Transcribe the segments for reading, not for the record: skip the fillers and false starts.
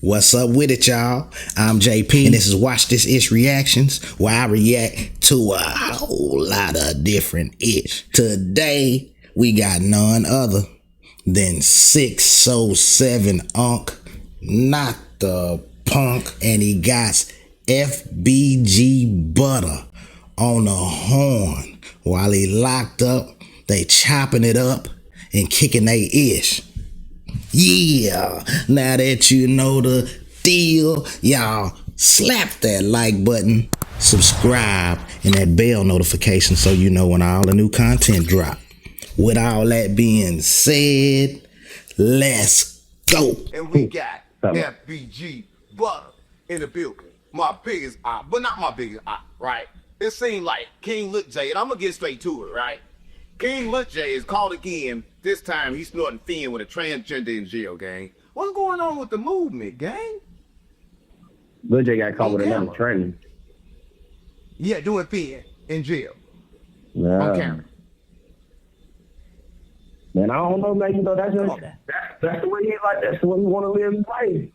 What's up with it, y'all? I'm JP, and this is Watch This Ish Reactions, where I react to a whole lot of different ish. Today, we got none other than 607 Unc, not the punk, and he got FBG Butta on the horn. While he locked up, they chopping it up and kicking they ish. Yeah, now that you know the deal, y'all slap that like button, subscribe, and that bell notification so you know when all the new content drop. With all that being said, let's go. And we got FBG Butta in the building. My biggest eye, but not my biggest eye, right? It seemed like King Lil J, and I'm gonna get straight to it, right? King Lil J is called again. This time he's snorting fiend with a transgender in jail, gang. What's going on with the movement, gang? Lil J got caught with another training. Yeah, doing fiend in jail. Yeah. On camera. Man, I don't know, man. You know, that's the way he like. That's the way he want to live his life.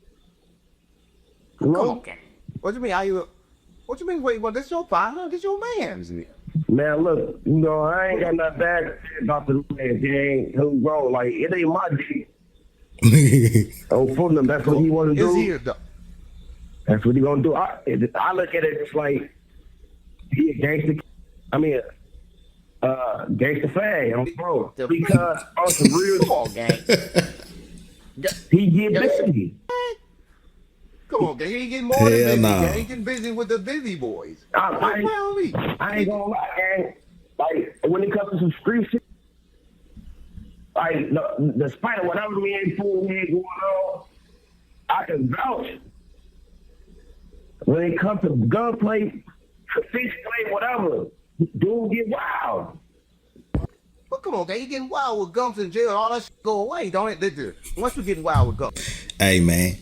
Come on, gang. What you mean? What you mean? Wait, well, this your father? This your man? Man, look, you know, I ain't got nothing bad to say about the man, gang. Who wrong? Like, it ain't my dick. Oh, for them, that's what he want to do. Here, though. That's what he gonna do. I look at it just like he a gangster. I mean, gangster fag, bro. Because on some real gang. He get busy. Come on, gang. He ain't getting more than busy. Gang. He getting busy with the busy boys. I ain't gonna lie, gang. Like, when it comes to some street shit, like, despite of whatever we ain't fooling here going on, I can vouch. When it comes to gunplay, fish play, whatever, dude get wild. But come on, gang. You getting wild with guns in jail, all that shit go away, don't it? Once you getting wild with guns. Hey, man.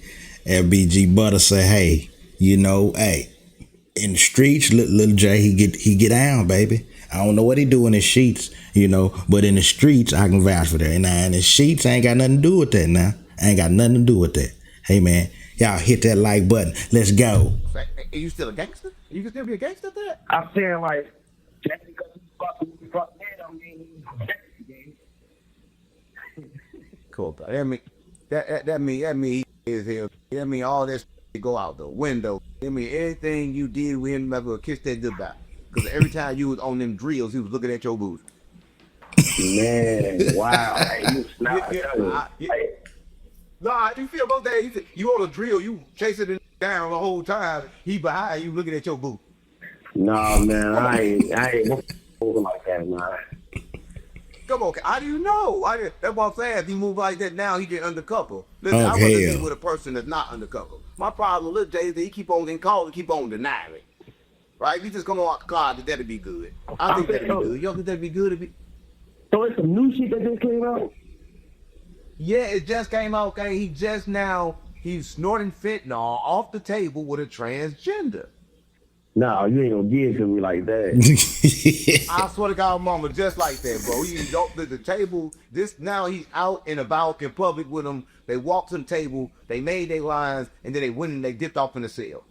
FBG Butta say, hey, you know, hey, in the streets, Lil J, he get down, baby. I don't know what he do in the sheets, you know, but in the streets, I can vouch for that. And now in the sheets, I ain't got nothing to do with that now. I ain't got nothing to do with that. Hey, man, y'all hit that like button. Let's go. Are you still a gangster? You can still be a gangster at that? I'm saying, like, just because you fuck man, I mean, cool, bro. That mean he is here. That mean all this go out the window. I mean everything you did with him never kiss that goodbye. Because every time you was on them drills, he was looking at your boots. Man, wow. Hey, you snap. Nah, you feel about that? You on a drill, you chasing it down the whole time. He behind you looking at your boot. Nah, man, I ain't moving like that, man. Come on, how do you know? That's what I'm saying. If he move like that now, he get undercover. Listen, I Okay. wasn't with a person that's not undercover. My problem with Lil J is that he keep on getting called and keep on denying it. Right? If he just come on God, that'd be good. I think that'd be good. You don't think that'd be good? So it's some new shit that just came out? Yeah, it just came out, okay? He's snorting fentanyl off the table with a transgender. No, you ain't gonna give it to me like that. I swear to God, mama, just like that, bro. You don't the table. Now he's out and about in public with them. They walked to the table, they made their lines, and then they went and they dipped off in the cell.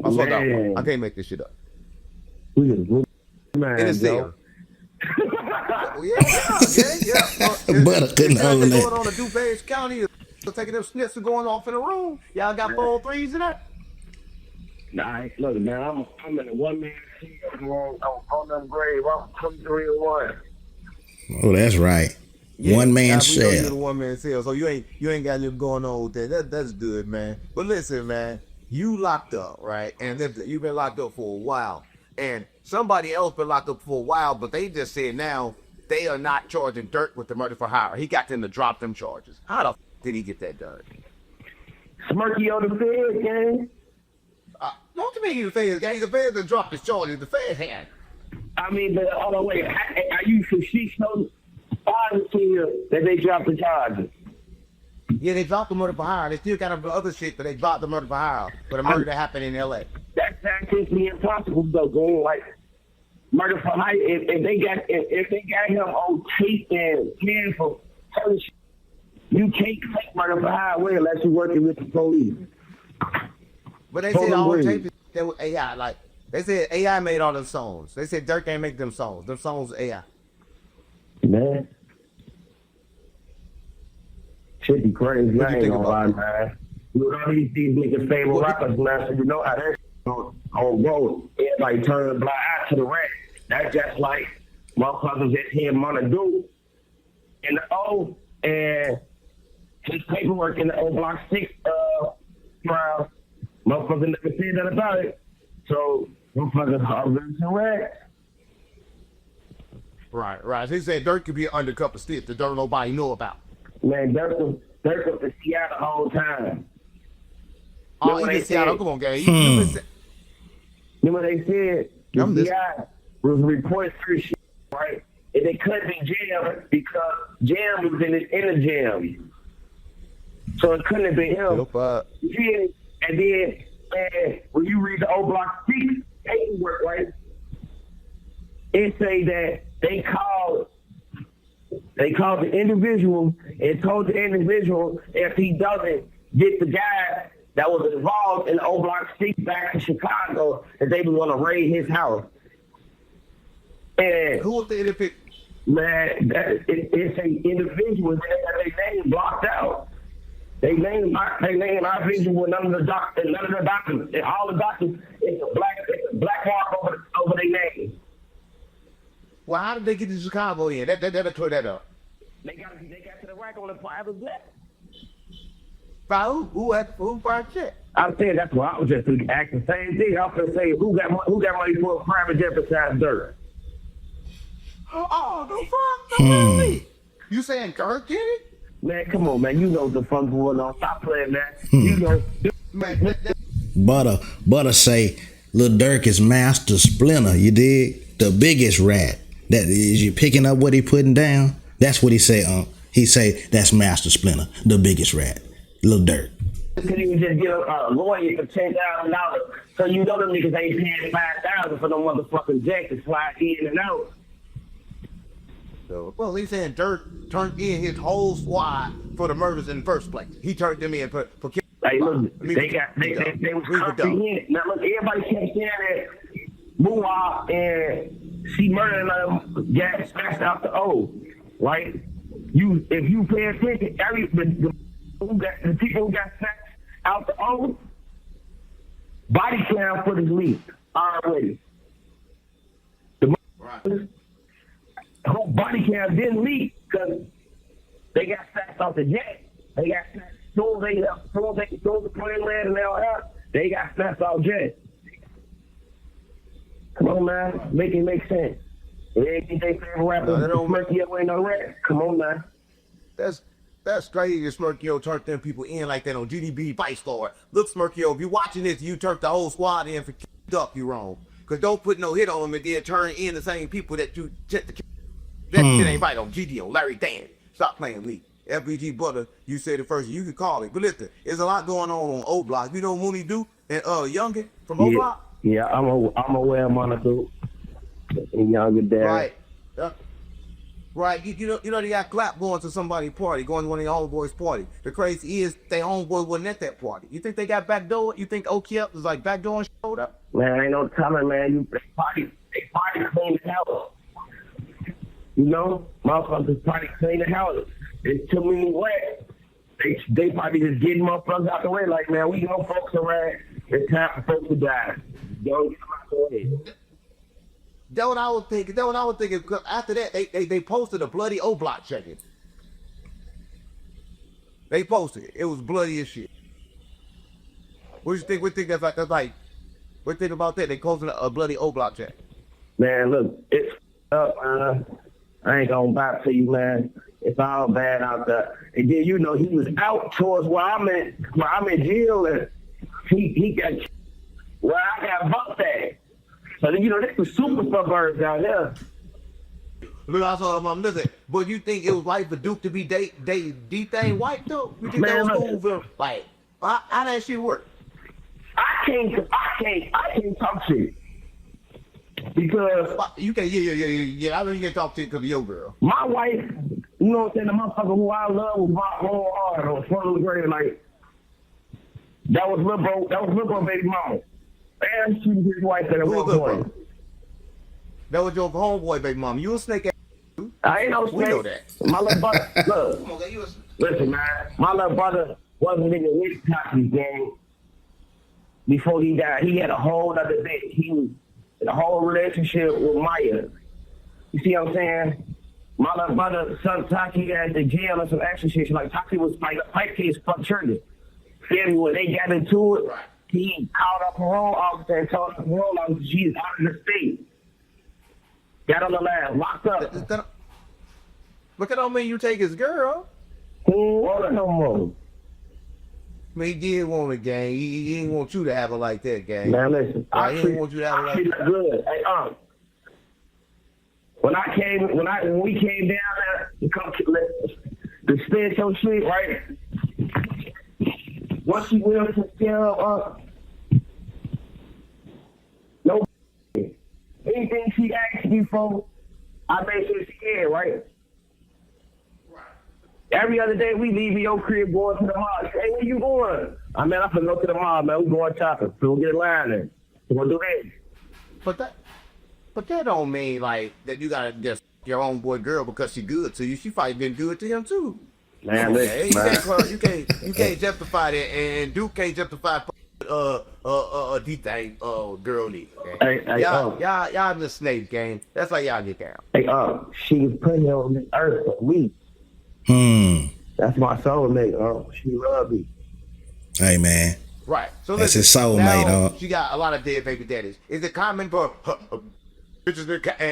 I swear to God, I can't make this shit up. We just man, in the cell. Yeah. Butta couldn't hold that. Going on in DuPage County, taking them sniffs and going off in the room. Y'all got 4 3s in that? Nah, look, man, I'm in a one-man cell on them grave. I'm 23-1. Oh, that's right. Yeah, one man we know you're the cell. one man cell, so you ain't got nothing going on with that. That's good, man. But listen, man, you locked up, right? And you've been locked up for a while, and somebody else been locked up for a while, but they just said now they are not charging Dirt with the murder for hire. He got them to drop them charges. How the did he get that done? Smirky on the fed, gang. Don't you mean he the feds, gang? The feds done dropped his charges. The feds had. I mean, but hold on, wait. Are you for she know that they dropped the charges? Yeah, they dropped the murder for hire. They still got other shit, but they dropped the murder for hire for the murder that happened in L.A. That's actually impossible, though, going like murder for hire. If they got him on tape and plan for certain shit, You can't take murder for highway unless you're working with the police. But they said all tape that was AI. Like they said, AI made all them songs. They said Dirk ain't make them songs. Them songs was AI. Man. Shit be crazy. What I you ain't think gonna about lie, man. You know these niggas' favorite rappers, man. So you know how that on road. Everybody turn a blind eye to the rap. That's just like motherfuckers that hear Money Do in the O and his paperwork in the O Block 6 trial. Motherfuckers never said that about it. So motherfuckers harvest and rap. Right. He said Dirk could be an undercover stiff that don't nobody know about. Man, Dirk was the Seattle the whole time. Oh, he just Seattle. Come on, gang. Remember they said the FBI was reporting through shit, right? And they couldn't be Jam because Jam was in the jam. So it couldn't have been him. Yeah. And then when you read the old Block 6 paperwork, right? It say that they called the individual and told the individual if he doesn't get the guy that was involved in the old Block 6 back in Chicago, that they was going to raid his house. And who was the individual? Man, it's an individual that they name blocked out. They name our visual with none of the documents. And all the documents, it's a black mark over their name. Well, how did they get to Chicago in? That tore that up. They got to the rack on the private jet. By who private jet? I'm saying that's why I was just asking the same thing. I was gonna say who got money for a private jet besides Dirk? Oh, the fuck, no way. You saying Dirk did it? Man, come on, man. You know the fun going on. Stop playing, man. You know. Man, Butta say Lil Durk is Master Splinter. You dig? The biggest rat. That is, you picking up what he putting down? That's what he say. He say that's Master Splinter, the biggest rat. Lil Durk. Could even just get a lawyer for $10,000, so you know them niggas ain't paying $5,000 for no motherfucking jet to slide in and out. So, well, he's saying Dirk turned in his whole squad for the murders in the first place. He turned them in for killing. Hey, look, they was comprehended. Now look, everybody kept saying that Moolah and she murdered them got smashed out the O, right? If you pay attention, the people who got smashed out the O, body cam footage leaked already. The whole body cam didn't leak because they got snatched off the jet. They got snatched. Soon the plane land and they all out, they got snatched off jet. Come on, man. Make it make sense. They ain't they favorite rapper. Smirky ain't no rap. Come on, man. That's crazy. Smirky turned them people in like that on GDB Vice Lord. Look, Smirky, if you watching this, you turned the whole squad in for up. You wrong. Because don't put no hit on them and then turn in the same people that you check the. That shit ain't right on GD, on Larry Dan. Stop playing me. FBG Butta, you said it first. You can call it. But listen, there's a lot going on O Block. You know what Mooney do? And Youngin from O Block? Yeah, I'm aware of Monica and Youngin dad. Right. Right. You know they got clap going to somebody's party, going to one of the homeboys' party. The crazy is their homeboy wasn't at that party. You think they got backdoor? You think O CHOPS was like backdoor and showed up? Man, ain't no telling, man. They party clean the house. You know, motherfuckers party clean the house. It's too many rats. They probably just getting motherfuckers out the way. Like, man, we know folks around. It's time for folks to die. Don't get them out the way. That's what I was thinking. Because after that, they posted a bloody O Block check-in. They posted it. It was bloody as shit. What do you think? What do you think that's like? What do you think about that? They posted a bloody O Block check. Man, look, it's up, I ain't gonna back to you, man. It's all bad out there. And then you know he was out towards where I'm in jail, and he got where I got bucked at. So then you know this was super suburbs down there. Look, I saw him. Listen, but you think it was right for Duke to be D-Thing white though? You think Man, that was cool? Like, how that shit work? I can't talk shit. Because you can, yeah. I know you can talk to it because of your girl. My wife You know what I'm saying? The motherfucker who I love was my whole hard on front grade. Like, that was Lil Bro baby mama. And she was his wife at Who one was Lil point. Bro? That was your homeboy, baby mama. You a snake ass dude. I ain't no snake. We know that. My little brother, look, Come on, gang, you a listen, man. My little brother wasn't in the Witch Cocky gang before he died. He had a whole other bitch. He was in a whole relationship with Maya. You see what I'm saying? My little brother, son Taki, at the jail and some extra shit. Like, Taki was like a pipe case fuck Shirley. Feel me? When they got into it, he called a parole officer and told the parole officer she's out of the state. Got on the lab, locked up. But that don't mean you take his girl. He ain't want her no more. I mean, he did want it, gang. He didn't want you to have her like that, gang. Man, listen. He didn't want you to have her like that. Good. Hey, when we came down there to come to spend your shit, right? Once she went up to tell no anything she asked me for, I made sure she had, right? Every other day we leave your crib going to the mall. Hey, where you going? I'm finna go to the mall, man. We going shopping. So we'll get a line there. We're gonna do that. But that don't mean like that you gotta just your own boy girl because she good to you. She probably been good to him too. Man, listen, man. You can't justify that, and Duke can't justify D-thing girl need. Okay? Hey, y'all in the snake game. That's like y'all get down. Hey, she was put here on this earth for me. That's my soulmate. She love me. Hey, man. Right. So that's his soulmate. She got a lot of dead baby daddies. Is it common for bitches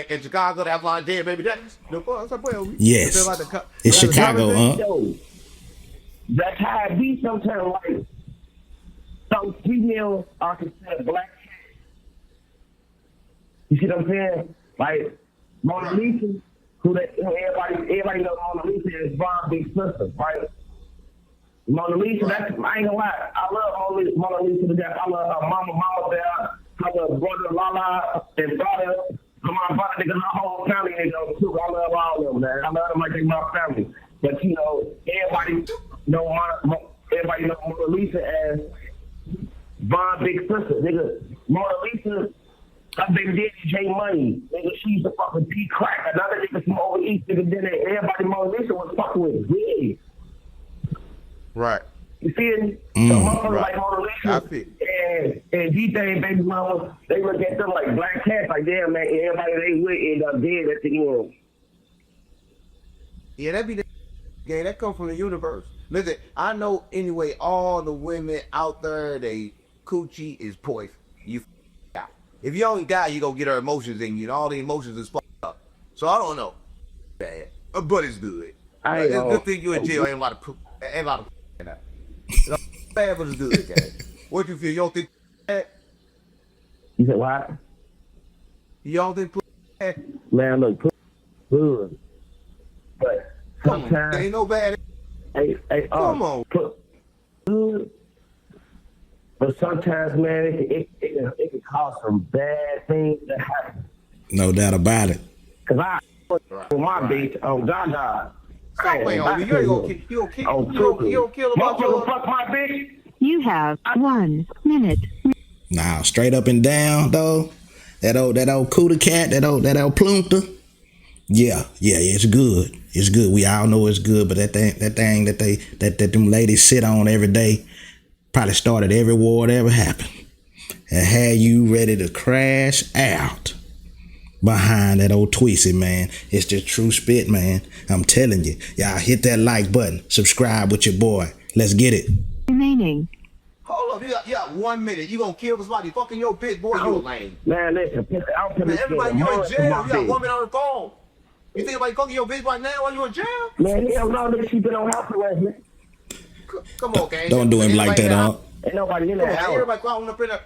in Chicago to have a lot of dead baby daddies? No, yes. It's Chicago, That's how it be sometimes. Like, some females are considered black cats. You see what I'm saying? Like, Mona Lisa, everybody knows Mona Lisa is Von Big Sister, right? Mona Lisa, I ain't gonna lie, I love Mona Lisa to death. I love her mama Bear, her brother Lala, and brother, my brother, nigga, my whole family, nigga, too. I love all of them, man. I love them like they my family. But, you know, everybody know Mona Lisa as Von Big Sister, nigga. Mona Lisa, her baby daddy J Money, nigga, she used to fucking P Crack. Another nigga from over east, nigga, then everybody Mona Lisa was fucking with big. Right. You feel me? So motherfuckers like Mona Lisa and D-Thing baby mama, they look at them like black cats, like damn man, everybody they with end up dead at the end. Yeah, that be the game. That come from the universe. Listen, I know anyway, all the women out there, they coochie is poison. You out. If you only die, you gonna get her emotions in you, and all the emotions is fucked up. So I don't know. Bad. But it's good. It's a good thing you in jail. Ain't a lot of in that. Bad, but it's good, guys. What you feel? You don't think bad? You said what? You don't think bad? Man, look, good. But sometimes ain't no bad. Hey, come on. Good. But sometimes, man, it can cause some bad things to happen. No doubt about it. Cause I with my bitch on Gaga. Stop playing on me. You ain't gonna kill. You don't kill about your fuck my bitch. You have 1 minute. Nah, straight up and down though. That old cooter cat, that old plumper. Yeah, it's good. It's good. We all know it's good, but that thing that them ladies sit on every day probably started every war that ever happened and had you ready to crash out behind that old Tweezy, man. It's just true spit, man. I'm telling you. Y'all hit that like button. Subscribe with your boy. Let's get it. Remaining. Hold up, you got 1 minute. You gonna kill somebody fucking your bitch, boy? You lame. Man, listen. Man, everybody, you in jail. You got 1 minute on the phone. You think about fucking your bitch right now while you in jail? Man, hell no, nigga, she been on house arrest, man. Come on, gang. Don't do him like that, huh? Ain't nobody in that house. Everybody crawling up in there.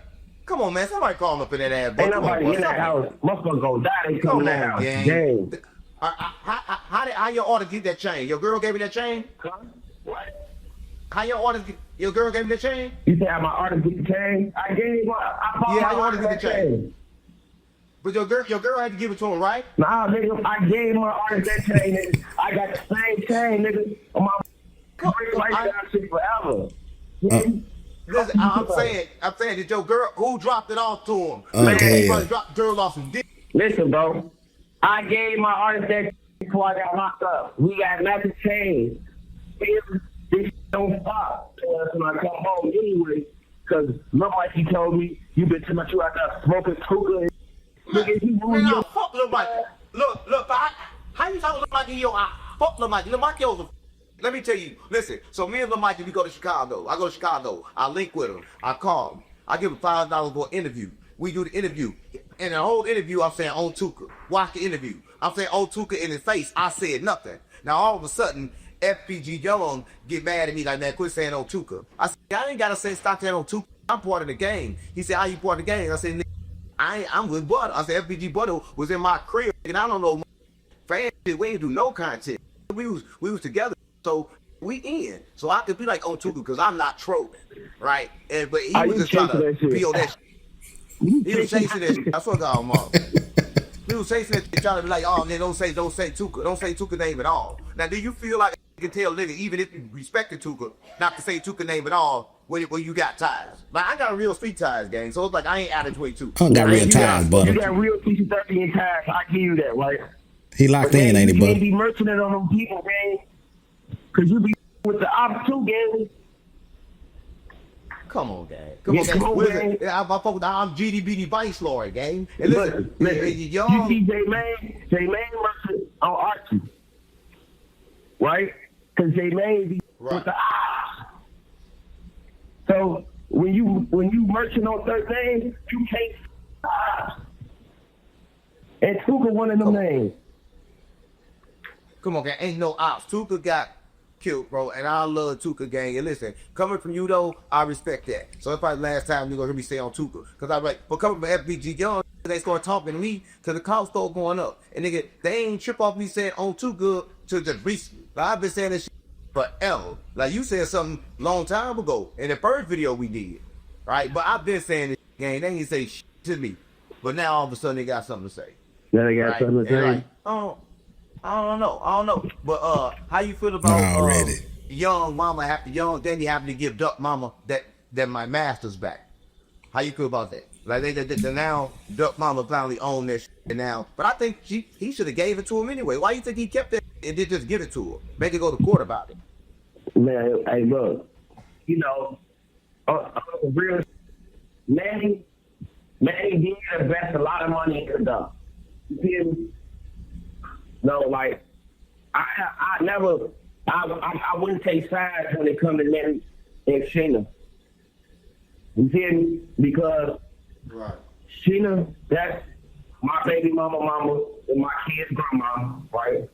Come on, man. Somebody crawling up in that ass. Ain't nobody in that house. Motherfucker gonna die. They come in that house. Gang. How your order get that chain? Your girl gave me that chain? Huh? What? How your girl gave me that chain? You say how my artist get the chain? I gave my. I bought my order get the chain. But your girl had to give it to him, right? Nah, nigga, I gave my artist that chain, nigga. I got the same chain, nigga, on my lifestyle shit forever. Listen, I'm saying that your girl, who dropped it off to him? Okay. He probably dropped the girl off some dick. Listen, bro. I gave my artist that before I got locked up. We got nothing changed. This don't stop when I come home anyway. Because look like he told me, you been too much out there smoking hookah. Man, fuck Lil Mike. Look, how you talking Lil Mike in your eye? Fuck Lil Mike. Lil Mike was a... Let me tell you, listen, so me and Lil Mike, we go to Chicago. I go to Chicago. I link with him. I call him. I give him $5 for an interview. We do the interview. And the whole interview, I'm saying on Tuka. Watch the interview. I'm saying on Tuka in his face. I said nothing. Now, all of a sudden, FBG Young get mad at me like, man, quit saying on Tuka. I said, I ain't got to say stop saying on Tuka. I'm part of the game. He said, how you part of the game? I said, I'm with Butta. I said, FBG Butta was in my crib, and I don't know, fans, we ain't do no content. We was together, so we in. So I could be like on Tuka because I'm not trolling, right? But he was just trying to feel that shit. He was chasing that shit. I swear to God, Mom. He was chasing that shit, trying to be like, oh, man, don't say Tuka. Don't say Tuka name at all. Now, do you feel like you can tell nigga, even if you respected Tuka, not to say Tuka name at all, when you got ties? Like, I got real street ties, gang. So it's like, I ain't out of 22. I got real ties, Butta. You got real TC-13 ties. I give you that, right? He locked in, ain't he, Butta? You can't Butta? be merchant on them people, gang. Because you be with the ops too, gang. Come on, gang. Come on, gang. I'm GDBD Vice Lord, gang. And listen, you see J-Main merchant on Archie, right? Because J-Main be with the ops. So when you merchant on 13, you can't ops. And Tuka one of them names. Come on, gang. Ain't no ops. Tuka got killed, bro, and I love Tuka, gang. And listen, coming from you though, I respect that. So if I last time you gonna hear me say on Tuka, because I'm like, but coming from FBG Young, they start talking to me till the cops start going up, and nigga, they ain't trip off me saying on Tuka to just recently. Like, I've been saying this shit forever. Like you said something long time ago in the first video we did, right? But I've been saying this gang. They ain't say shit to me, but now all of a sudden they got something to say. Yeah, they got something to say. Like, I don't know. But how you feel about Young Mama Danny having to give Duck Mama that my master's back? How you feel about that? Like they now Duck Mama finally own that shit now. But I think he should have gave it to him anyway. Why you think he kept it and did just give it to her? Make it go to court about it. Man, hey look, you know, real Manny did invest a lot of money into Duck. You feel me? No, like I wouldn't take sides when it comes to Manny and Sheena. You feel me? Because Sheena, that's my baby mama and my kid's grandma, right?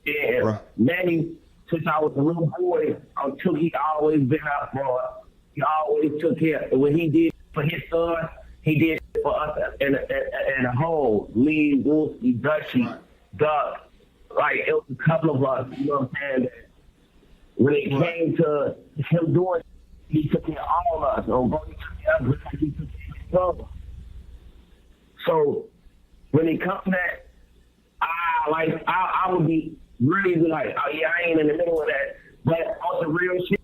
And Manny, since I was a little boy, until he always been out for us. He always took care. And when he did for his son, he did for us in a whole. Lee, Wolfie, Dutchy, Duck, like it was a couple of us, you know what I'm saying? That when it came to him doing, he took care of all of us. Or he took care of us like he took care of his brother. So when it comes to that, I would be really like, oh yeah, I ain't in the middle of that. But on the real shit,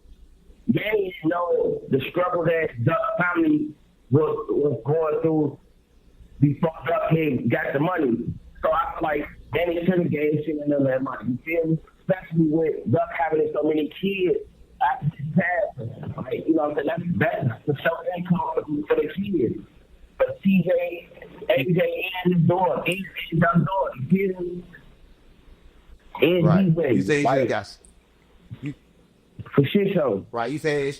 they didn't know the struggle that Duck family was going through before Duck had got the money. So I feel like Danny should have gave shit none of that money. You feel me? Especially with Duck having so many kids after his passing. Like, you know what I'm saying? That's the show income for the kids. But CJ, AJ, and his daughter, and Duck's daughter, you feel me? And you say like, got for shit show. Right, you say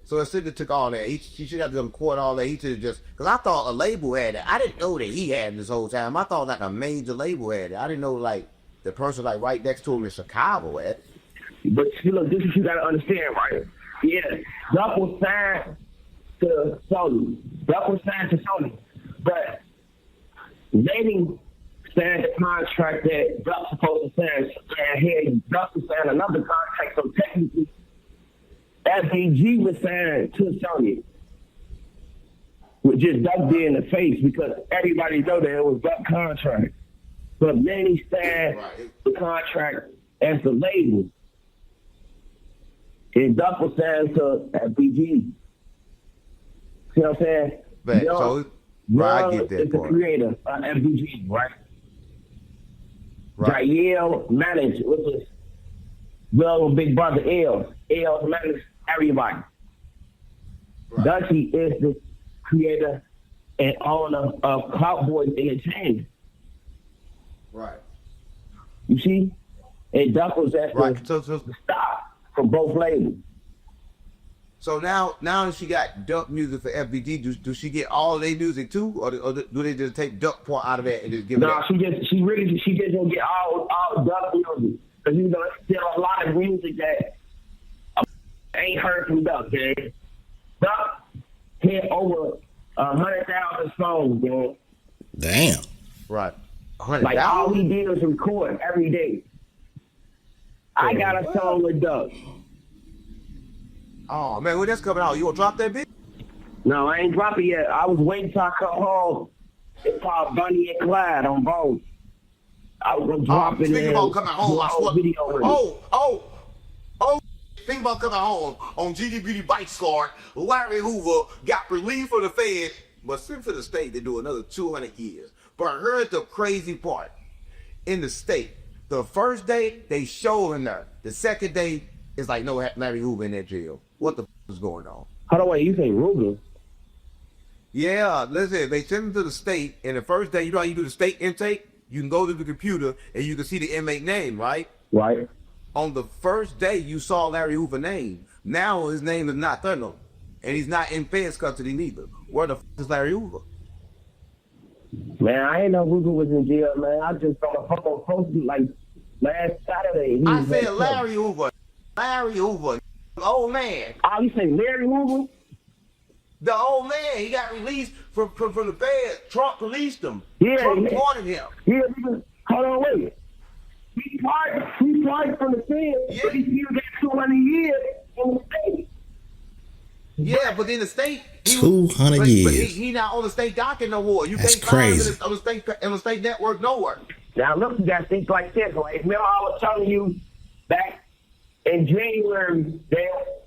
so it should have took all that. He should have done court all that. He should have just, because I thought a label had it. I didn't know that he had it this whole time. I thought like a major label had it. I didn't know like the person like right next to him in Chicago had it. But you know, this is what you gotta understand, right? Yeah, Duck was signed to Sony. But they didn't sign the contract that Duck's supposed to sign, and here Duck was sign another contract. So technically, FBG was signed to Sony. with just Duck D in the face because everybody know that it was Duck contract. But then he signed the contract as the label. And Duck was signed to FBG. See what I'm saying? But, so, I get that is the part. creator of FBG, right? Jael managed, which is Will big brother L. L managed everybody. Dutchy is the creator and owner of Cowboys Entertainment. Right. You see? And Duck was at the stop for both labels. So now she got Duck music for FBG. Do she get all their music too, or do they just take Duck part out of that and just give it? No, she just don't get all Duck music because you know there's a lot of music that ain't heard from Duck. Man. Duck hit over 100,000 songs, man. Damn. Right. Like all he did was record every day. I got a song with Duck. Oh man, when that's coming out, you gonna drop that bitch? No, I ain't dropping yet. I was waiting till I come home. It's called Bunny and Clyde on both. I was gonna drop it. Think about coming home. I swear. Video with Oh! Think about coming home on GD Beauty Bike Scar. Larry Hoover got relieved from the Fed, but sent for the state to do another 200 years. But I heard the crazy part. In the state, the first day they show him there. The second day it's like no Larry Hoover in that jail. What the is going on? Hold on, wait, you say Ruger? Yeah, listen, they send him to the state, and the first day, you know how you do the state intake? You can go to the computer, and you can see the inmate name, right? Right. On the first day, you saw Larry Hoover's name. Now his name is not there, no. And he's not in feds custody neither. Where the is Larry Hoover? Man, I ain't know Ruger was in jail, man. I just saw a photo posted like last Saturday. I said Larry Hoover. Larry Hoover. The old man. Oh, you say Larry Hoover? The old man, he got released from the feds. Trump released him. Yeah, Trump wanted him. Yeah, hold on, wait. He tried from the feds, but he still got 200 years in the state. Yeah, but in the state, 200 years. But he not on the state docket no more. You That's can't find crazy. him on the state network nowhere. Now look, you got things like this. Like, remember I was telling you back in January that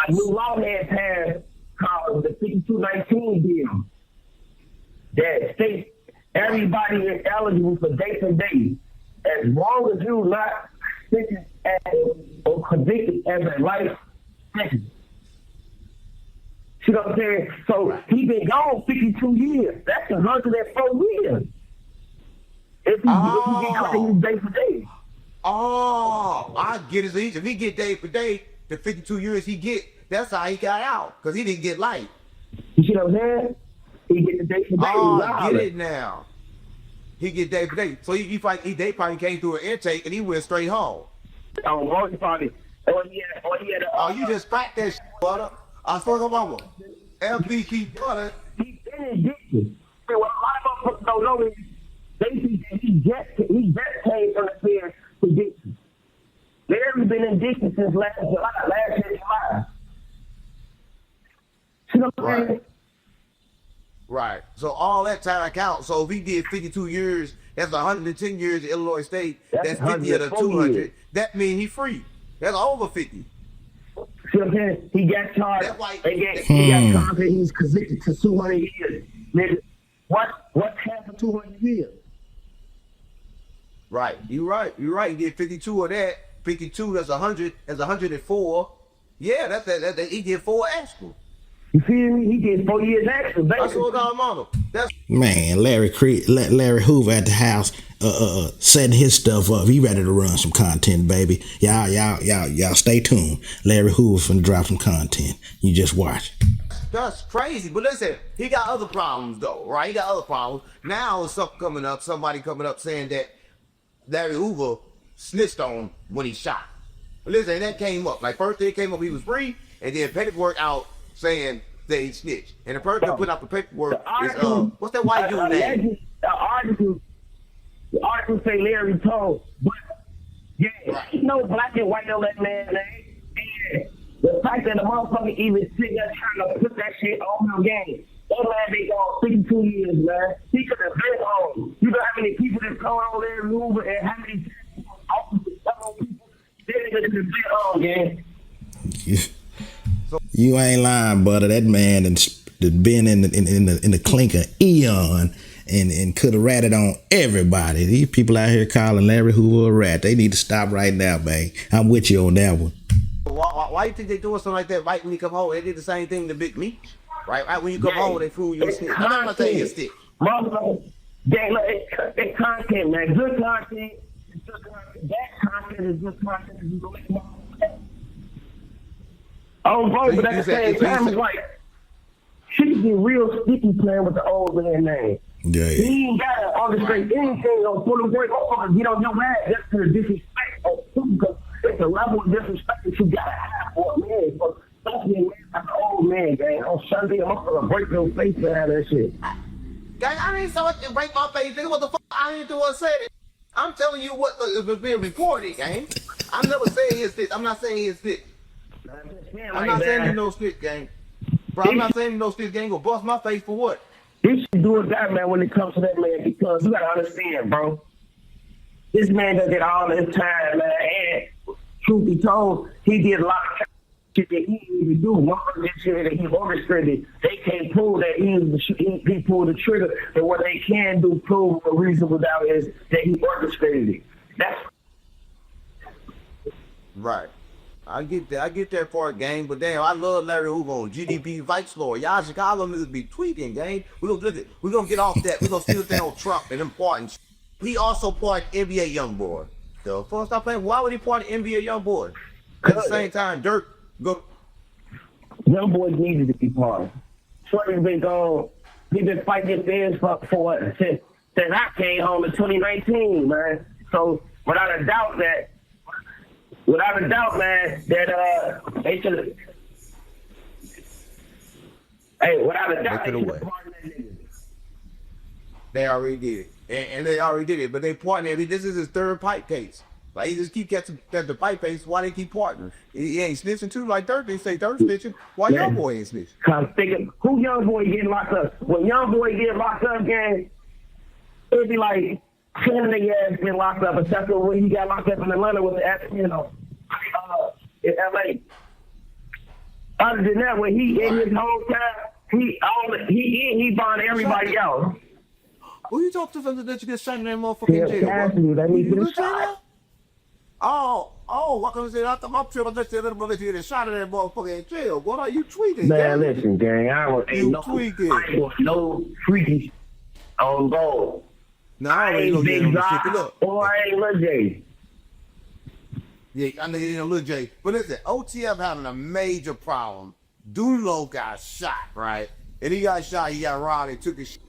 a new law had passed called the 5219 bill that states everybody is eligible for day to day as long as you're not sentenced or convicted as a life sentence. See what I'm saying? So he been gone 52 years. That's 104 years. If he get caught day for day. Oh, I get it. So if he get day for day, the 52 years he get, that's how he got out. Because he didn't get life. You see what I'm saying? He get the day for day. Oh, I get it now. He get day for day. So they probably came through an intake and he went straight home. Oh, probably. Oh, you just cracked that shit, Butter. I spoke about one. FBG Butta. He's in addiction. See, what a lot of motherfuckers don't know is they think that he just came from the feds to addiction. Larry been in addiction since last year July. See what I'm saying? Right. So all that time counts. So if he did 52 years, that's 110 years in Illinois State. That's 50 of the 200. Years. That means he's free. That's over 50. See what I'm saying? He got charged. He got charged and he's convicted to 200 years. Nigga, what's half of 200 years? Right. You're right. He did 52 of that. 52, that's 100. That's 104. Yeah, that's that. He did 4 extra. You feel me? He did 4 years extra, baby. That's what I'm on. That's Man, Larry Hoover at the house, setting his stuff up. He ready to run some content, baby. Y'all stay tuned. Larry Hoover finna drop some content. You just watch. That's crazy. But listen, he got other problems though, right? He got other problems. Now there's somebody coming up saying that Larry Hoover snitched on when he shot. But listen, that came up. Like first day it came up, he was free, and then paperwork out saying that he snitched. And the person that put out the paperwork is what's that white dude name? The article say Larry told, but yeah, there's no black and white on that man's name. And the fact that the motherfucker even sitting there trying to put that shit on him game, That man been gone 62 years, man. He could have been home. You know how many people that's going on there moving and how many officers, people, they could have been home, gang. You ain't lying, Butta. That man that been in the clink of eon and could have ratted on everybody. These people out here calling Larry Hoover a rat. They need to stop right now, man. I'm with you on that one. Why you think they doing something like that right when you come home? They did the same thing to Big Me. Right when you come home, they fool you a stick. I'm not saying you stick. Motherfucker, it's content, man. Good content. It's good content. Bad content is good content. You go make oh, bro, but at the same time, it's like, shit get real sticky playing with the old man name. Yeah. He ain't got to orchestrate anything on full break. Motherfuckers get on your ass just to the disrespect of because it's a level of disrespect that you got to have for a man. So, especially a man like an old man, gang. On Sunday, I'm going to break your face behind that shit. Gang, I didn't say what to break my face. Nigga, what the fuck? I didn't do what I said it. I'm telling you what was being reported, gang. I'm never saying his stick. I'm not saying his stick. I'm not saying you no stick, gang. Bro, I'm not saying you no stick, gang. Go bust my face for what? You should do it that, man, when it comes to that, man, because you got to understand, bro. This man does it all this time, man. And truth be told, he did a lot of shit that he didn't even do. One of the shit that he orchestrated, they can't prove that he pulled the trigger. But what they can do, prove a reasonable doubt, is that he orchestrated it. That's right. I get that part, gang. But damn, I love Larry Hoover on GDP Vice Lord. Y'all Chicago niggas be tweaking, gang. We gonna get off that. We gonna still stay on Trump and important. He also part NBA YoungBoy. The fuck stop playing. Why would he part NBA YoungBoy? At the same time, Dirk go. Young boys needed to be part. Shorty's been gone. He been fighting his fans for since I came home in 2019, man. So without a doubt, man, that they should have. Hey, without a doubt, they should have partnered that nigga. They already did it. And they already did it, but they partnered. This is his third pipe case. Like, he just keep catching the pipe case. Why they keep partnering? He ain't snitching too. Like Dirk, they say Dirk snitching. Why Young Boy ain't snitching? Cause thinking, who Young Boy getting locked up? When Young Boy get locked up, gang, it'd be like 10 niggas ass get locked up, except for when he got locked up in Atlanta with the in LA. Other than that, when he in his whole time, he bond everybody else. Who you talk to from that you get shot in that motherfucking jail? Cassidy, that needs to be shot. What can I say? I thought my trip was just a little bit get shot in that motherfucking jail. What are you tweeting, man? Gang? Listen, gang, I ain't want no freaky on gold. No, I ain't gonna get him to ship it up. Or I ain't Lil J. Yeah, I know you know Lil J. But listen, OTF having a major problem. Dulo got shot, right? And he got shot, he got robbed, and took his shit.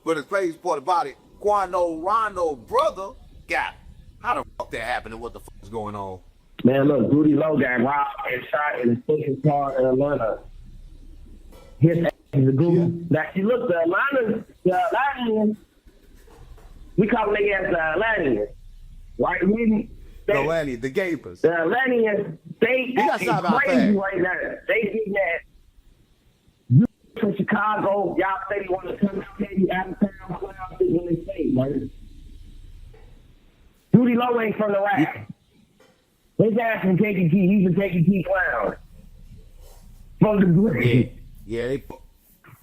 But the crazy part about it, Rondo brother got. How the fuck that happened and what the fuck is going on? Man, look, Rudy Lowe got robbed and shot in a station car in Atlanta. His ass is a goon. Now, see, look, the Atlanteans, we call them as the Atlanteans, right? The Atlanteans, the Gapers. The Atlanteans, they got shot about crazy right now. They getting that. You from Chicago, y'all say you want to come out of town, play out in the state, right? Rudy Lowe ain't from the rack. His ass from KKT. He's a KKT clown. From the grave. Yeah,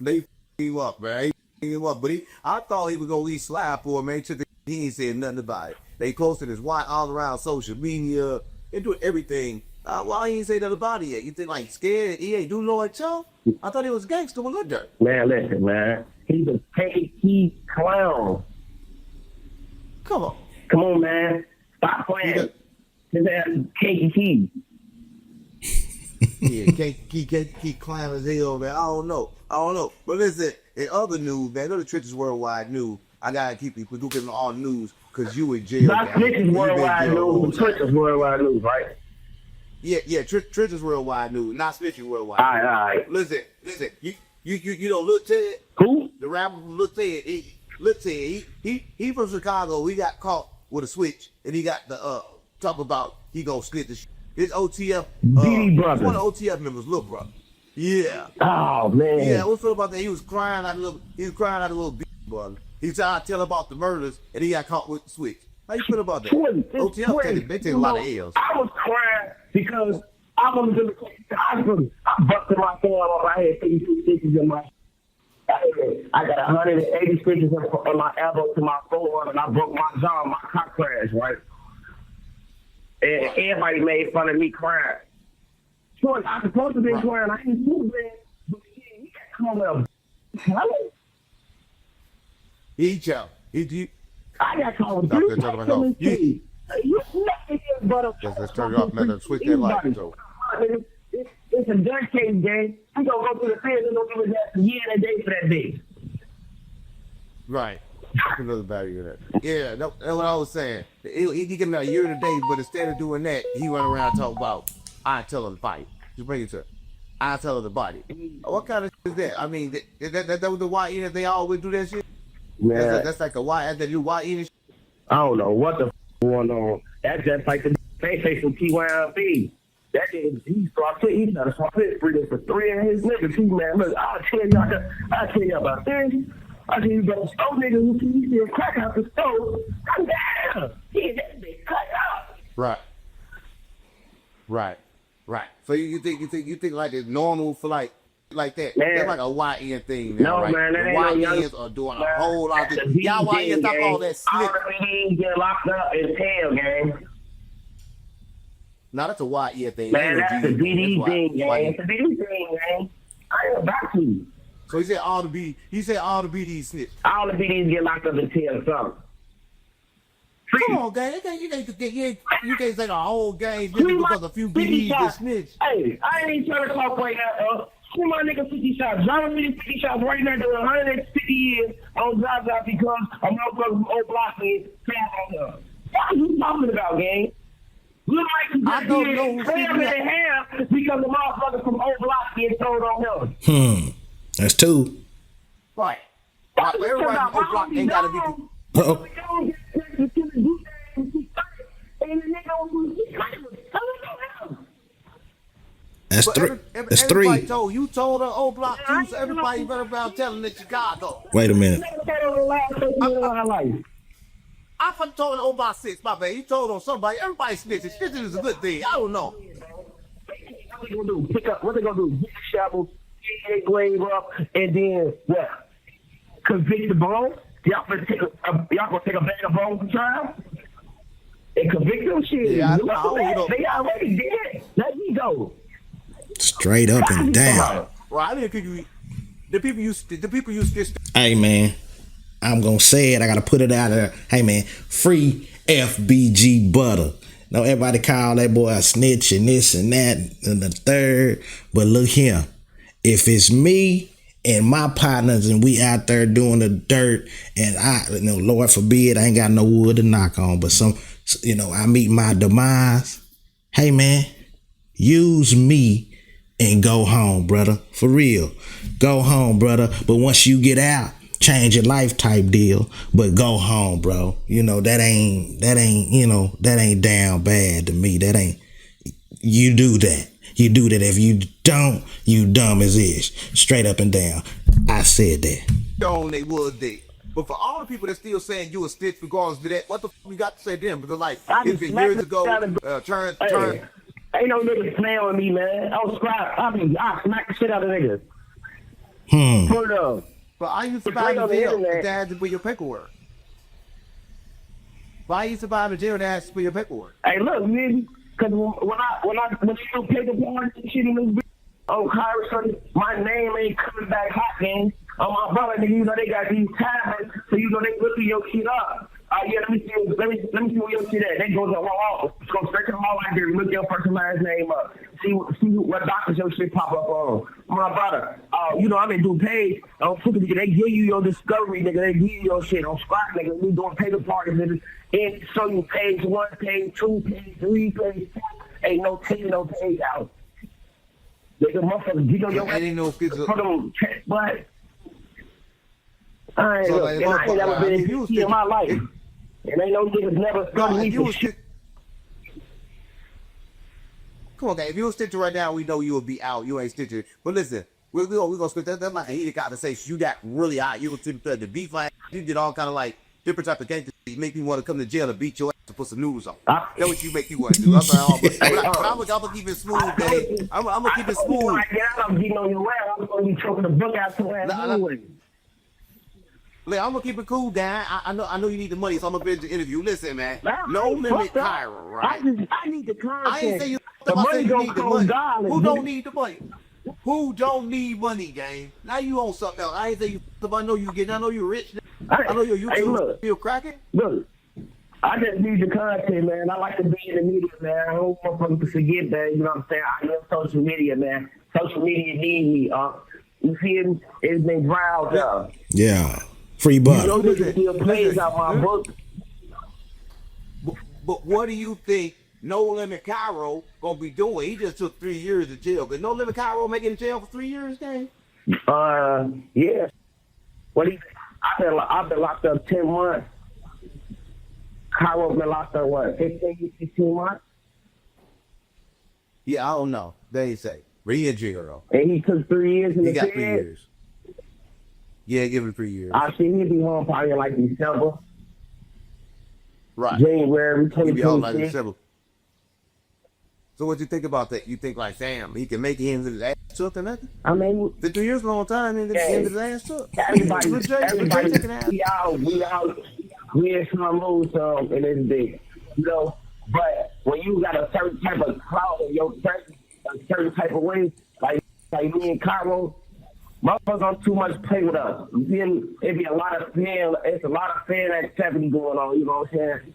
they him up, man. They him up, but I thought he was gonna at least slap for him, man. He ain't saying nothing about it. They posted his wife all around social media. They doing everything. Why he ain't say nothing about it yet? You think like scared? He ain't do no like y'all? I thought he was gangster with Lil Durk. Man, listen, man. He's a KKT clown. Come on, man. Stop playing. His ass is KKT. Yeah, can't climb as hell, man. I don't know. But listen, in other news, man, other Trenches Worldwide news, I gotta keep giving all news because you in jail. Not Trenches Worldwide news, Trenches Worldwide news, right? Yeah, Trenches Worldwide news, not Snitches Worldwide. All right. Listen, you know Lil Ted? Who? The rapper Lil Ted. Lil Ted, he from Chicago. He got caught with a switch, and he got the talk about he gonna split the shit. His OTF, brother. one of OTF members, little brother. Yeah. Oh man. Yeah, what's up about that? He was crying out a little bit, brother. He tried to tell about the murders and he got caught with the switch. How you feel about that? OTL they take a lot of L's. I was crying because I was in the hospital. I busted my thumb off. I had 52 stitches in my. I got 180 stitches in my elbow to my forearm, and I broke my jaw. My car crashed, right? And everybody made fun of me crying. So I was supposed to be crying. I ain't too bad, but shit, he got called up. He chow. I got called Stop that talking about you nothing but let's turn it off, man. Switch that light. So. It's a gun case game. We gonna go to the field and don't give us that year and a day for that day. Right. Another value of that. Yeah, that's what I was saying. He give him a year and a day, but instead of doing that, he run around and talk about I tell her to fight. Just bring it to her. I tell her to body. What kind of shit is that? I mean, that was the YN if they always do that shit. Yeah. That's like a YN that do YN shit. I don't know what the going on. That's just like the face from TYMB. That nigga, he tried to swap it for 3 of his niggas too, man. Look, I'll tell you about this. I tell you about the stove nigga who can see a crack out the stove. Come down. He that bitch cut up. Right. So you think like it's normal for like that? Man. That's like a YN thing now, No, right? man, that The ain't no YNs are doing a whole lot of this. Y'all YNs stop all that All slip. the BDs get locked up in jail, gang. No, that's a YN thing. Man, That that's ain't the no GD BD thing, thing. gang. It's a BD thing, gang. I ain't about to. So he said all the BDs snitch. All the BDs get locked up in jail, something. Come on, gang. You can't say the whole game just because a few BDs get snitched. Hey, I ain't even trying to talk right now, Shoot my nigga 50 shots. Driving me 50 shots right now doing 150 years on drive out because a motherfucker from old block is fat on her. What are you talking about, gang? You like to get crammed in the hair because the motherfucker from old block get told on him. That's two. Right. Everybody from old block ain't gotta be. Uh-oh. That's three. That's three. You told her old block too, so everybody run around telling that Chicago. Wait a minute. I fucking told her old block 6, my bad. You told on somebody. Everybody snitching. Snitching is a good thing. I don't know. What they gonna do? Pick up. What they gonna do? Get the shovel, get their blade up, and then what? Convict the bone? Y'all gonna take a bag of bones to trial? And convict them shit. Yeah, They already did. Let me go. Straight up and down. Well, I didn't think the people you snitched. Hey man, I'm gonna say it. I gotta put it out there. Hey man, free FBG Butta. Now everybody call that boy a snitch and this and that and the third. But look here, if it's me and my partners and we out there doing the dirt and Lord forbid, I ain't got no wood to knock on, but I meet my demise. Hey man, use me and go home, brother. For real. Go home, brother. But once you get out, change your life type deal. But go home, bro. That ain't down bad to me. That ain't, you do that. You do that. If you don't, you dumb as ish. Straight up and down. I said that. They would they. But for all the people that still saying you a snitch regardless of that, what the fuck you got to say to them? Because it's been years ago, turn. Ain't no niggas playing with me, man. I smack the shit out of niggas. Put it up. But I used to buy the jail that had to put your paperwork. Why you used to buy the jail that has to put your paperwork? Hey, look, nigga, because when you do paperwork and shit in this on Kyrie, my name ain't coming back hot, man. On my brother, nigga, they got these tablets, so they looking your shit up. Let me see where your shit at. That goes to hall. Go straight to the hall library, look your first and last name up. See what doctors your shit pop up on. My brother, I'm in DuPage. They give you your discovery, nigga. They give you your shit on Scrap, nigga. We doing paper parties, nigga. And show you page 1, page 2, page 3, page 4. Ain't no page out. Nigga, motherfucker, get on your ain't no physical. But I ain't never been in my life. And ain't no niggas never studied me for shit. Come on, gang. If you were stitching right now, we know you would be out. You ain't stitching. But listen, we're gonna spit that. That might heated conversation. You got really out. You were the beef fight. You did all kind of like different type of gangster. You make me want to come to jail and beat your ass to put some noodles on. That's what you make me want to do. I'm gonna keep it smooth, gang. I'm gonna keep it smooth. I'm getting on your ass. I'm gonna be choking the book out your ass anyway. Look, I'm gonna keep it cool, gang. I know you need the money, so I'm gonna finish the interview. Listen, man. No limit Cairo, right? I need the content. I ain't say you. The money you need the money. Dollars, Who don't need the money? Who don't need money, gang? Now you on something else. I ain't say you. I know you getting. I know you rich. I know your YouTube feel cracking. Look, I just need the content, man. I like to be in the media, man. I don't want people to forget that. You know what I'm saying? I love social media, man. Social media need me. You see it? It's been growled up. Yeah. Free Butta. You know, this still plays out my book. But what do you think No Limit Cairo gonna be doing? He just took 3 years in jail. But No Limit Cairo making in jail for 3 years, gang? Yeah. I've been locked up 10 months. Cairo been locked up, what, 15 months? Yeah, I don't know. They ain't say. But he in jail, though. And he took 3 years in the He got bed. 3 years. Yeah, give him 3 years. I see he'll be home probably in like December. Right. January He'll be home like 2026. December. So what you think about that? You think like, damn, he can make it into his ass took or nothing? I mean, 3 years, a long time, and the end of his ass took. everybody, taking ass. we out, we in some mood, in this big, you know. But when you got a certain type of clout in your person, a certain type of way, like me and Cairo, motherfuckers don't too much play with us. You feel? It be a lot of fan activity going on. You know what I'm saying?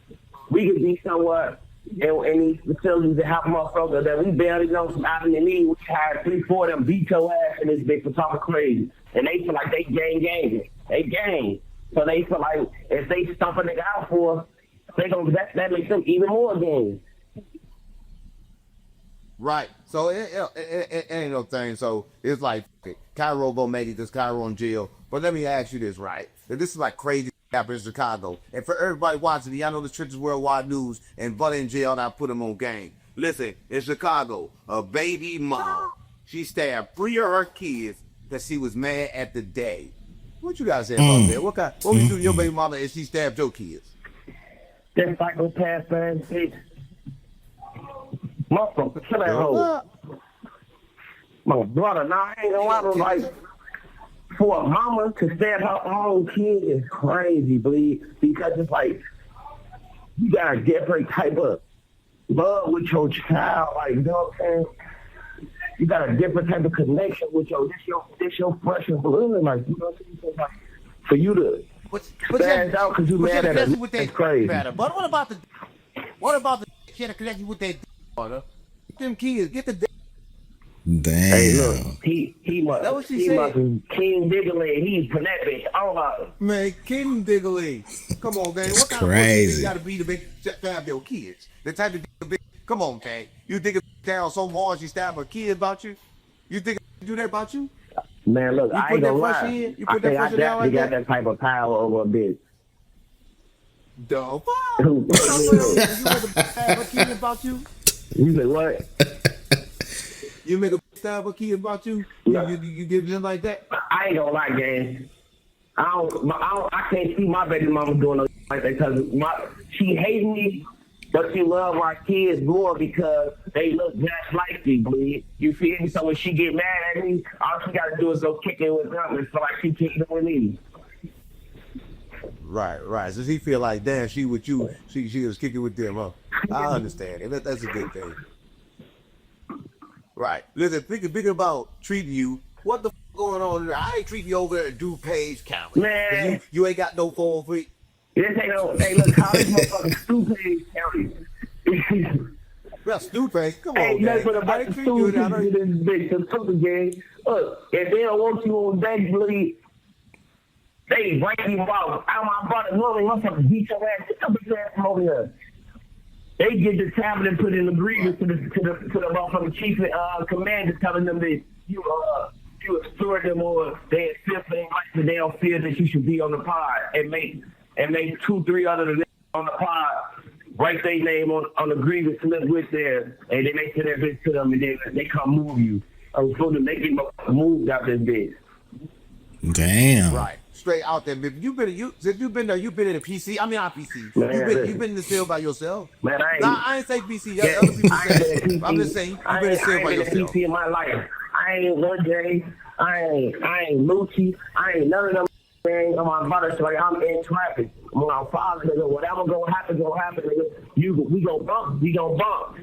We could be somewhat in these facilities that have motherfuckers that we barely know from out in the knee. We had 3-4 of them beat your ass in this bitch for talking crazy, and they feel like they gang. They gang. So they feel like if they stump a nigga out for us, that makes them even more gang. Right. So it ain't no thing. So it's like, Cairo gonna make it because Cairo in jail. But let me ask you this, right? If this is like crazy happened in Chicago, and for everybody watching, y'all know the Trenches Worldwide News, and Butta in jail, and I put him on game. Listen, in Chicago, a baby mom, she stabbed 3 of her kids because she was mad at the day. What you guys say about that? What would you do to your baby mama if she stabbed your kids? That psychopath man, bitch. Motherfucker, kill that hoe. My brother, I ain't gonna lie to like, for a mama to stab her own kid is crazy, bleed. Because it's like, you got a different type of love with your child, like, you know what I'm saying? You got a different type of connection with this your fresh blood, like, you know what I'm saying? Like, for you to stand out because you mad at her, that's crazy. But what about the she had a connection with that brother? Them kids, get the Damn. Hey, look, he must. That what she he said. must be King Diggly. He's connected. Oh my. Man, King Diggly. Come on, gang. What kind crazy. of you gotta be to make stab your kids? The type of big. Come on, gang. You think it down so hard she stabbed her kid about you? You think it do that about you? Man, look, I ain't gonna lie. You put that I pressure down definitely like got that? that type of power over a bitch. The fuck? You stab her kid about you? You say what? You make a stab a kid about you? You give them like that? I ain't gonna lie, gang. I can't see my baby mama doing no like that because she hates me, but she love our kids more because they look just like me, bleed. You feel me? So when she get mad at me, all she gotta do is go kick it with them and feel like she kicking it with me. Right. So she feel like, damn, she with you, she was kicking with them, huh? I understand. And that's a good thing. Right. Listen, thinking about treating you, what the f going on there? I ain't treating you over at DuPage County. Man. You ain't got no phone for it. This ain't no, hey, look, how this motherfucking stupid county. Well, stupid. Come on, Ain't man. nothing about I the treat you stupid that. in this bitch, the stupid gang. Look, if they don't want you on that, bleed, they bring you out. My brother, normally, motherfuckers beat your ass. Get your bitch ass from over here. They get the tablet and put in the grievance to the motherfucking chief commander telling them that you extort them or they insist they like they don't feel that you should be on the pod and make 2-3 other than on the pod write their name on the grievance slip with there, and then they send that bitch to them, and then they come move you. I'm supposed to make him moved out this bitch. Damn. Right. Straight out there. Since you've been there, you've been in a PC. I mean, not PC. Man, You've been in the cell by yourself. Man, I ain't say PC. Yeah, Other people I ain't say. been in PC. I'm just saying, you've been in the cell by I ain't yourself. been in PC in my life. I ain't Lil J. I ain't Lucci. I ain't none of them things on my brother. So like, I'm in traffic. When I'm father, nigga, whatever gonna happen, nigga. We gonna bump.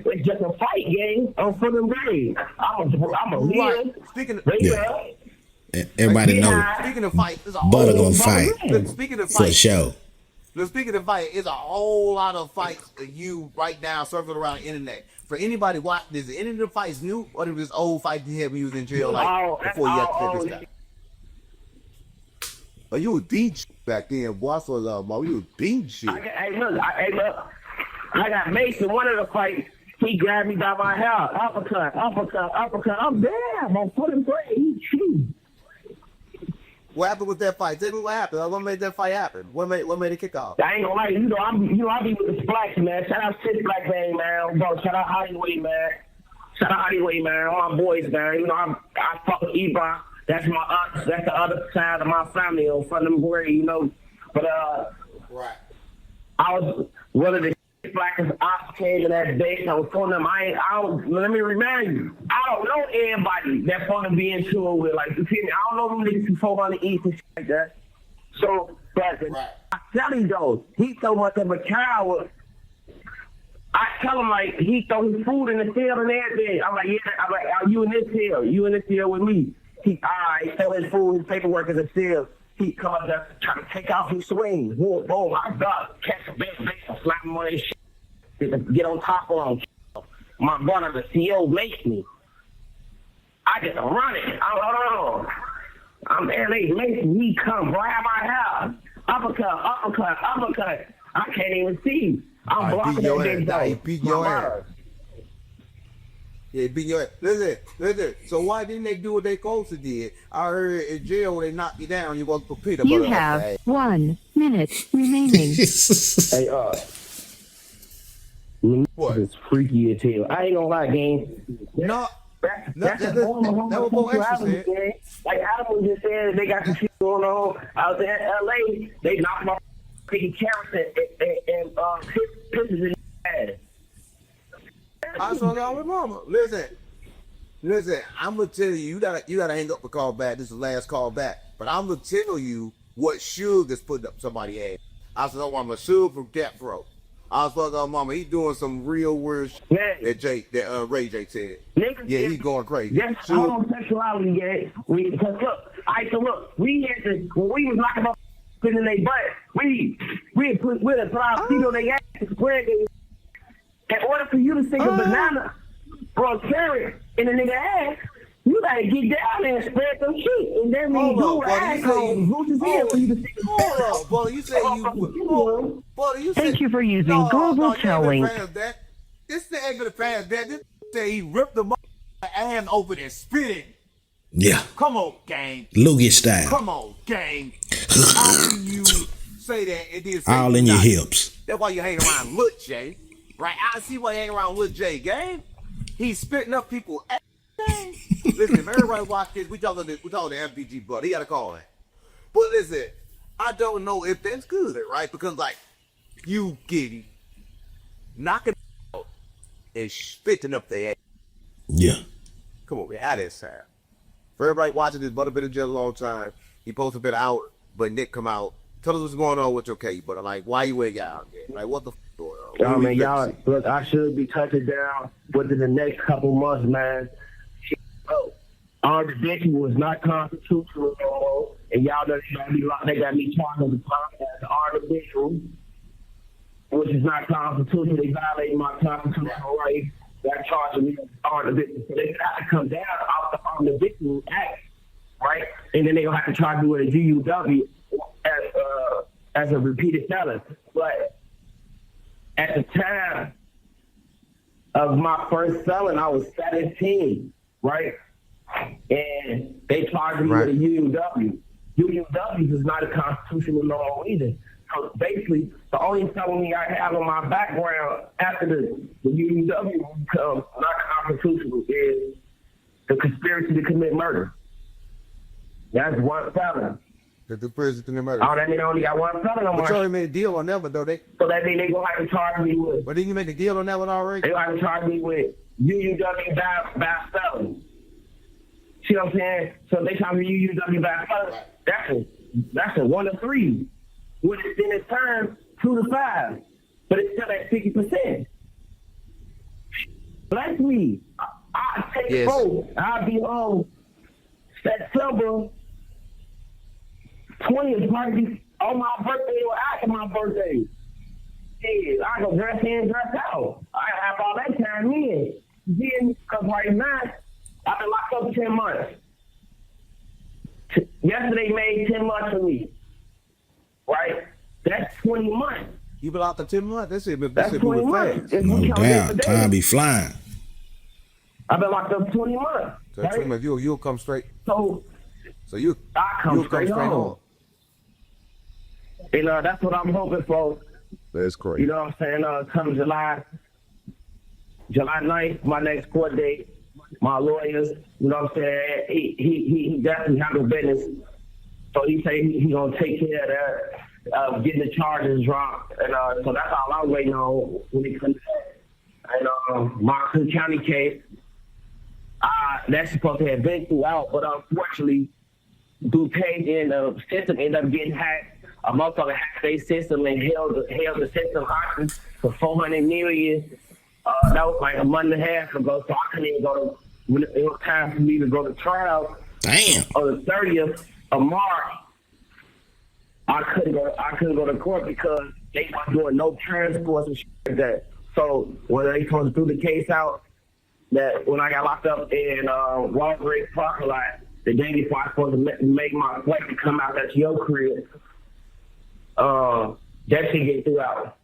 It's just a fight, gang. I'm for them days. I'm a leader. Speaking of, Everybody know speaking of fight, there's a Butta whole gonna fight Speaking of for fight, sure. speaking of fight, it's a whole lot of fights of you right now circling around the internet. For anybody watching, is any of the fights new, or this old fight you had when you was in jail, like before you had to finish that? Oh, you was beating shit back then, boy. I saw that, man. You was beating shit. Hey, look. I got Mason. One of the fights, he grabbed me by my hair. Uppercut. I'm damn. I'm putting break. He cheated. What happened with that fight? Tell me what happened. What made that fight happen? What made it kick off? I ain't gonna lie, I be with the splats, man. Shout out City Black Gang, man. Bro, shout out Hollywood, man. All my boys, man. I fuck with Ebron. That's my aunt. That's the other side of my family, from them boys, But right. I was one of the blackest ops came to that base. I was telling them, let me remind you, I don't know everybody that's gonna be in tune with, like, you feel me? I don't know them niggas from 400 East and shit like that. So, but right. I tell you though, he's so much of a coward. I tell him, like, he throw his food in the cell and everything. I'm like, are you in this cell? You in this cell with me? He throw his food, his paperwork in the cell. He come up there trying to take off his swing. Boom, I got catch a big slap him on his shit. Get on top of him. My brother, the CO, makes me. I just run it. I'm there, they make me. He come grab my hair. Uppercut. I can't even see. I'm blocking that big dog. He beat your ass. Yeah, beat your ass. Listen. So why didn't they do what they supposed to did? I heard in jail when they knocked you down, you was for Peter. You have 1 minute remaining. Hey, what? It's freaky as hell. I ain't gonna lie, gang. No. That's a homosexuality, gang. Like Adam just said, they got some shit going on out there in LA. They knocked my piggy carrots and pisses in the ass. I saw that with mama. Listen, I'm gonna tell you, you gotta hang up the call back. This is the last call back. But I'm gonna tell you what Suge is putting up somebody's ass. I said, oh, I'm a Suge from Death Row. I was fucking on mama. He doing some real weird shit that Ray J said. Niggas, yeah, he's going crazy. That's homosexuality, gang. Because look, we had to, when we was knocking up in their butt, we'd put our feet on their ass and spread their. In order for you to stick a banana or a carrot in a nigga ass, you gotta get down there and spread some shit. And then when you do Thank you for using Global Telling. This thing ain't gonna pass that. This say he ripped the ass open and spit it. Yeah. Come on, gang. Loogie style. Come on, gang. How can you say that it did all in your hips? That's why you hang around Lil J. Right? I see why you hang around Lil J, gang. He's spitting up people. Listen, if everybody watch this, we talking to FBG Butta. He got a call that. But listen, I don't know if that's good, right? Because like you getting knocking out and spitting up their ass. Yeah. Come on, man, how that sound? For everybody watching this, Butta been in jail a long time. He supposed to been out, but Nick come out. Tell us what's going on with your case, but like, why you ain't out there? Like, what the f going on? Man, y'all, look, I should be touching down within the next couple months, man. Our division was not constitutional no more, and y'all know they got me charged as our division, which is not constitutional. They violated my constitutional rights. They're charging me as our division. So they got to come down off the Armed Division Act, right? And then they're going to have to charge me with a GUW as a repeated felon. But at the time of my first felon, I was 17, right? And they charged me with a UUW. UUW is not a constitutional law either. So basically, the only felony I have on my background after the UUW becomes non-constitutional is the conspiracy to commit murder. That's one felony. The conspiracy to commit murder. Oh, that mean I only got one felony on my. But you already made a deal on that one, though. So that mean they gonna have to charge me with. But didn't you make a deal on that one already? They gonna have to charge me with UUW by felony. See what I'm saying? So they charge me UUW by felony. That's a 1 to 3. When it's in its term, 2 to 5. But it's still at 50%. Bless me. I take both. I'll be on September 20th, probably on my birthday or after my birthday. Yeah, I go dress in, dress out. I have all that time in. Then, because right now, I've been locked up for 10 months. Yesterday made 10 months for me. Right? That's 20 months. You been locked up 10 months? That's 20 months. No doubt. Time be flying. I've been locked up 20 months. So right? 20 months, you'll come straight. So you'll come straight home. You know, that's what I'm hoping for. That's crazy. You know what I'm saying? Come July 9th, my next court date. My lawyers, you know what I'm saying? He definitely handle business. So he say he gonna take care of that, getting the charges dropped, and so that's all I'm waiting on when it comes to that. And my Cook County case, that's supposed to have been throughout, but unfortunately, due page in the system ended up getting hacked. A motherfucker hacked their system and held the system hostage for $400 million. That was like a month and a half ago, so I couldn't even go to. When it was time for me to go to trial. Damn. On the 30th of March, I couldn't go to court because they weren't doing no transports and shit like that. So when they supposed to threw the case out, that when I got locked up in Walgreens parking lot, the day before I was supposed to make my flight to come out at your crib, that shit get threw out.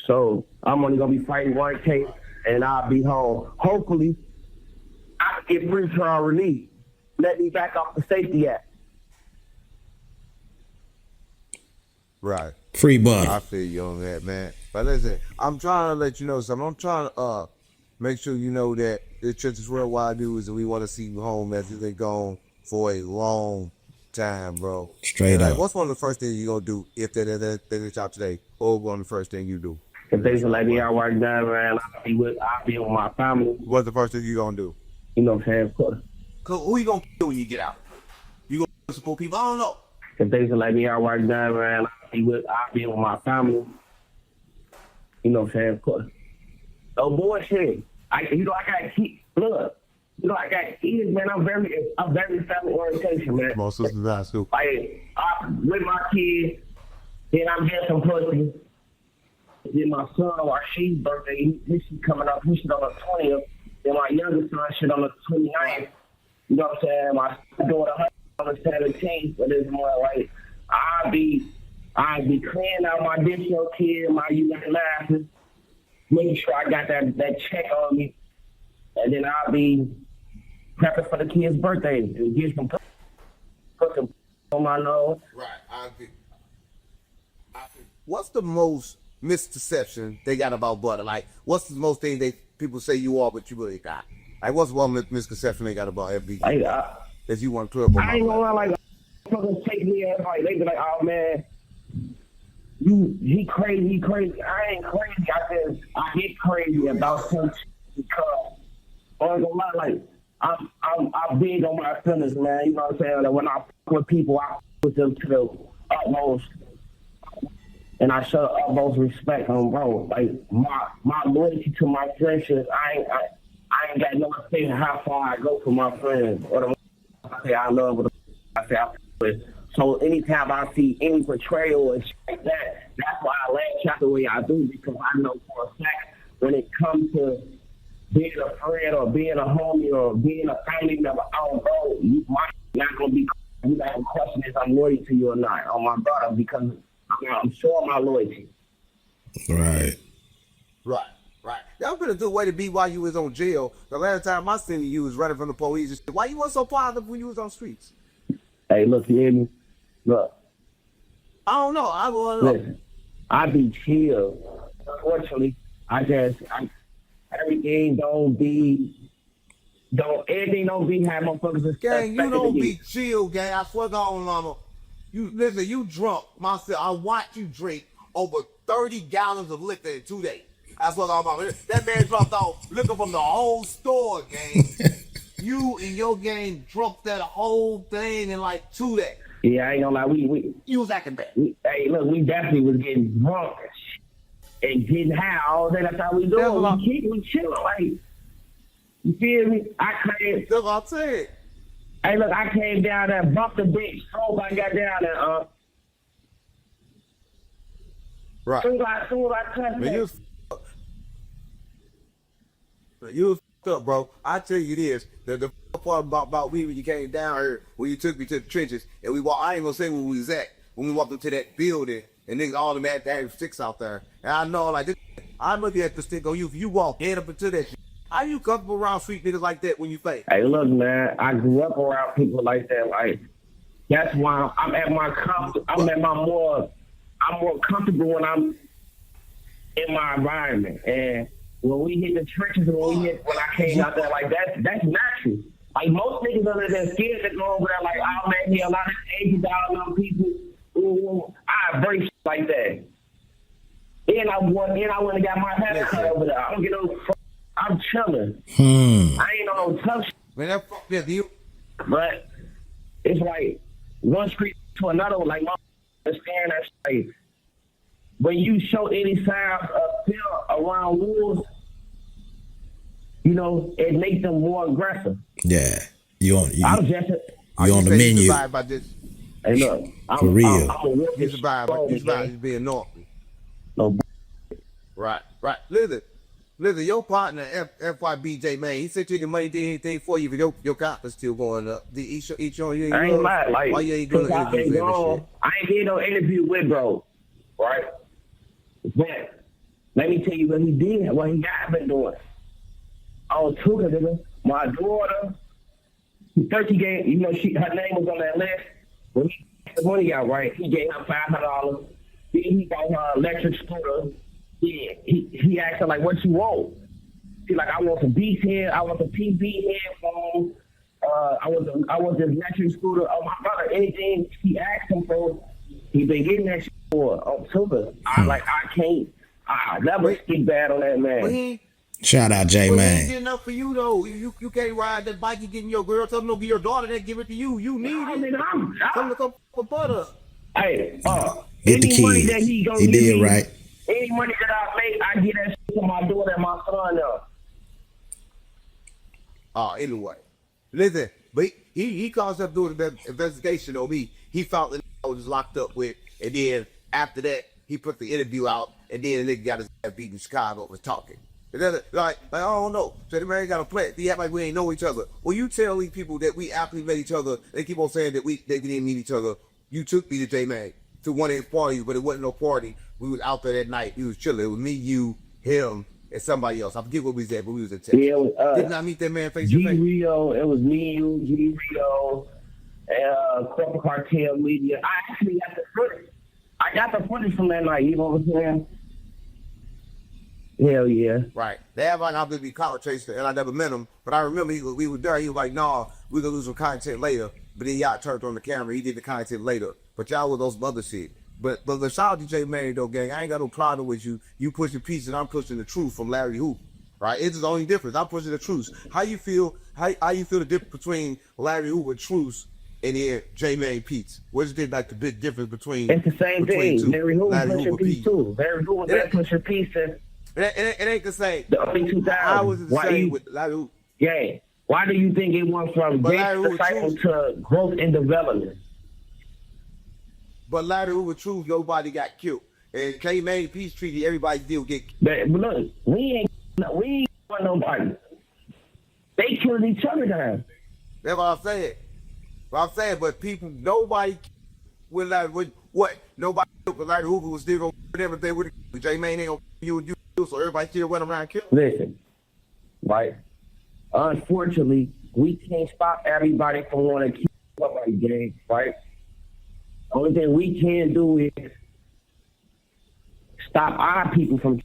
So I'm only gonna be fighting one case, and I'll be home. Hopefully, I can get pre-trial release. Let me back off the Safety Act. Right. Free Butta. I feel you on that, man. But listen, I'm trying to let you know something. I'm trying to make sure you know that the Churches Worldwide News, and we want to see you home as you've been gone for a long time, bro. Straight up. What's one of the first things you're going to do if they're job today? Or one of the first things you do? If they should let me out right now, man, I'll be with my family. What's the first thing you're going to do? You know what I'm saying? Who you going to do when you get out? You going to support people? I don't know. If they should let me out right now, man, I'll be with my family. You know what I'm saying? No bullshit. I got kids. Look, I got kids, man. I'm very family orientation, man. Most sisters and I too. Like, with my kids, then I'm getting some pussy. Then my son or she's birthday, this is coming up. He should on the 20th. Then my youngest son should on the 29th. You know what I'm saying? My daughter on the 17th. But it's more like I'll be cleaning out my disco kid, my unit classes, making sure I got that check on me, and then I'll be prepping for the kid's birthday and get some put some on my nose. Right. I agree. What's the most misconception they got about Butta? Like, what's the most thing people say you are, but you really not? Like, what's one misconception they got about FBG? That you want to clear up on? I ain't gonna lie, like, fucking take me as like they be like, oh man, he crazy. I ain't crazy. I get crazy about some shit because I ain't gonna lie, like I'm big on my feelings, man. You know what I'm saying? Like, when I fuck with people, I put them to the utmost. And I show utmost respect on bro. Like my loyalty to my friendships, I ain't got no saying how far I go for my friends. Or the I say I love, or the I say I with. So anytime I see any betrayal and shit like that, that's why I lash out the way I do, because I know for a fact when it comes to being a friend or being a homie or being a family member, I don't know, you might not gonna be. You not gonna question if I'm loyal to you or not on my brother, because I'm showing my loyalty. Right. That would been a good way to be while you was on jail. The last time I seen you was running from the police. Just, why you was so positive when you was on streets? Hey, look, you hear me? Look, I don't know. I want to know. Listen, I be chill. Unfortunately, everything everything don't be have motherfuckers. Gang, you don't be chill, gang. I swear to God, mama. You listen, you drunk. Myself, I watched you drink over 30 gallons of liquor in 2 days. I swear to God, mama. That man dropped off liquor from the whole store, gang. You and your gang drunk that whole thing in like 2 days. Yeah, I ain't gonna lie. You was acting bad. Hey, look, we definitely was getting drunk and getting high all day. That's how we do it. We chilling, like, you feel me? That's what I'm saying. Hey, look, I came down there, bumped the bitch. So I got down there, right. Soon as I touched man, you was up, bro. I tell you this, the part about we when you came down here, when you took me to the trenches, and we walked, I ain't gonna say where we was at, when we walked up to that building, and niggas all them had to have sticks out there. And I know, like, I'm looking at the stick on you. If you walk head up into that shit, how you comfortable around street niggas like that when you face? Hey, look, man, I grew up around people like that. Like, that's why I'm more comfortable when I'm in my environment. And when we hit the trenches and when I came out there, like, that's natural. Like, most niggas under there scared to go over there, like, oh man, here a lot of $80 people. Ooh, I embrace shit like that. And I went and got my hair cut over there. I don't get no. I'm chilling. I ain't on no tough shit. Man, that fuck with you. But it's like one street to another. Like, my understand that like when you show any signs of fear around wolves, you know, it makes them more aggressive. Yeah, you on the menu. About this? Hey, look, for real. He's about being naughty. No. Right. Listen, your partner, FYBJ, man, he said you the money did anything for you, but your cop is still going up. Did he show you? I ain't mad. Like, why you ain't doing interviews and shit? I ain't did no interview with bro, right? But let me tell you what he did, what he got been doing. On Tuka, nigga, my daughter, 30 gave, you know, her name was on that list. When he got the money out, right, he gave her $500. Then he got her electric scooter. Yeah, he asked her, like, what you want? She like, I want some Beats here, I want some PB headphones, I want this electric scooter. Oh, my brother, anything he asked him for, he been getting that shit for October. I never speak bad on that man. Shout out J Man. He ain't getting enough for you though. You can't ride that bike. You getting your girl. Tell them to give your daughter that. Give it to you. You need it. Tell them to come for butter. Hey, get the money kids. that he did me, right. Any money that I make, I get that shit to my daughter and my son now. Anyway, listen, but he calls up doing the investigation on me. He found that I was locked up with, and then after that, he put the interview out, and then the nigga got his ass beat in Chicago was talking. And then, like, I don't know. So the man got a plan. They act like we ain't know each other. Well, you tell these people that we actually met each other. They keep on saying that they didn't meet each other. You took me to J-Man to one of his parties, but it wasn't no party. We was out there that night. We was chilling. It was me, you, him, and somebody else. I forget where we was at, but we was in Texas. Yeah, didn't I meet that man face to face? Rio, it was me, you, G Rio, Corporate Cartel Media. I actually got the footage. I got the footage from that night. You know what I'm saying? Hell yeah. Right. They have like I'm gonna be college chaser, and I never met him, but I remember we were there. He was like, "Nah, we gonna lose some content later." But then y'all turned on the camera. He did the content later. But y'all with those other shit. But shout out to J Man though, gang. I ain't got no clout with you. You pushing peace, and I'm pushing the truth from Larry Hoop. Right? It's the only difference. I'm pushing the truth. How you feel? How you feel the difference between Larry Hoop and Truth and then J Man Pete's? What's the like the big difference between? It's the same thing. Larry Hoop was pushing peace too. Larry Hoop was pushing peace and. It ain't the same. The early 2000s. How was it the same with Larry Hoop? Yeah. Why do you think it went from gangster cycle to growth and development? But Larry Hoop with Truth, nobody got killed. And K Man Peace Treaty, everybody still get killed. But look, we ain't want nobody. They killed each other down. That's what I'm saying. But people, nobody with Larry, nobody killed, but Larry Hoover was still gonna do everything with it. J Man ain't gonna you and you, so everybody still went around killing. Listen, right? Unfortunately, we can't stop everybody from wanting to kill somebody, gang, right? Only thing we can do is stop our people from.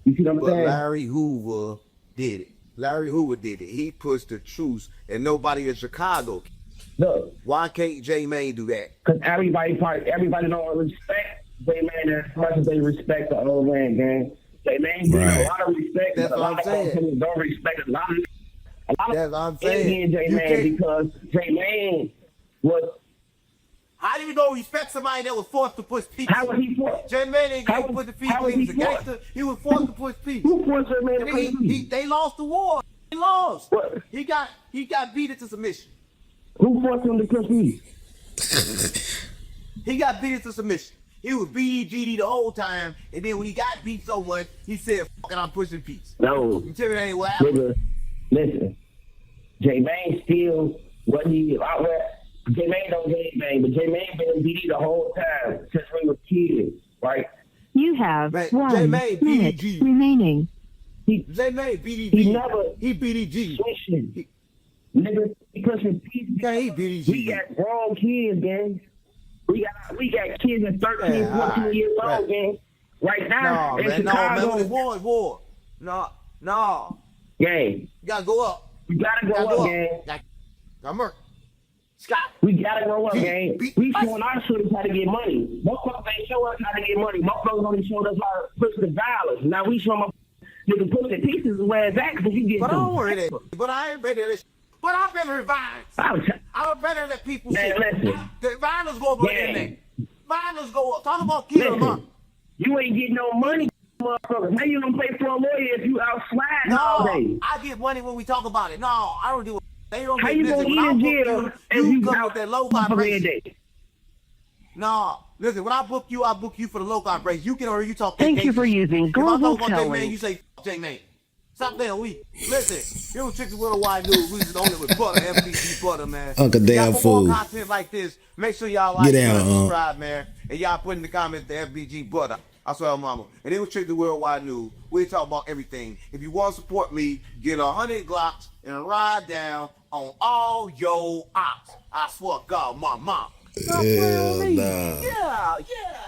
You see what I'm But saying? Larry Hoover did it. Larry Hoover did it. He pushed the truth, and nobody in Chicago. Look, Why can't J-Mane do that? because everybody don't respect J-Mane as much as they respect the old man, gang. J-Mane get Right. a lot of respect, That's but a what lot I'm saying. of people don't respect a lot of That's what I'm saying. J-Mane because J-Mane was. How do you go respect somebody that was forced to push peace? How was he forced? J-Mane ain't How gonna was- put the peace. how was He was he a forced? gangster. He was forced to push peace. Who forced J-Mane to And play peace? they lost the war. They lost. What? He got beat into submission. Who forced him to push peace? He got beat into submission. He was BDGD the whole time, and then when he got beat so much, he said, "Fuck it, I'm pushing peace." No. You tell me that ain't what happened. Nigga, listen. J-Mane still what he out there. J-Mane don't get anything, but J-Mane been in BD the whole time since we were kids, right? You have Man, 1 J-Mane, minute BDG. remaining. J-Mane BDG. He BDG. switching. Nigga, he pushing peace. Yeah, he BDG. We got grown kids, gang. We got kids at 13, Yeah, 14 years right. old, gang. Right now, No, in man, Chicago, it's war. No. gang. You gotta go up. We gotta You go gotta up, gang. Got murk. Scott. We gotta go up, Gee, gang. be- We showing our students how to get money. Most folks ain't show us how to get money. Most folks only showed us how to push the violence. Now we show them nigga push the pieces where it's at because you get But I don't worry them. that. But I ain't ready to this. But I've been revised. I'm better than people Man, say. listen. The violence go up on the Yeah. internet. Violence go up. Talk about killing them. Listen, you ain't getting no money, motherfuckers. How you gonna pay for a lawyer if you out sliding all No, day? I get money when we talk about it. No, I don't do it. They don't How get you listen, gonna when I eat in book jail if you you come out with that low every vibration. day? No, listen, when I book you for the low vibration. You can or you talk. Thank you for using If I global talk about J-Mane, towing. you say J-Mane. Stop that weak. Listen, here was Chicks with a Wide News. We just on it with Butter, FBG Butta, man. Uncle If damn y'all for more fool. content like this, make sure y'all like Get and down, subscribe, man. And y'all put in the comments the FBG Butta. I swear, mama. And it was Chicks Worldwide News. We talk about everything. If you want to support me, get 100 Glocks and ride down on all your ops. I swear, God, my mom. Hell nah. Yeah.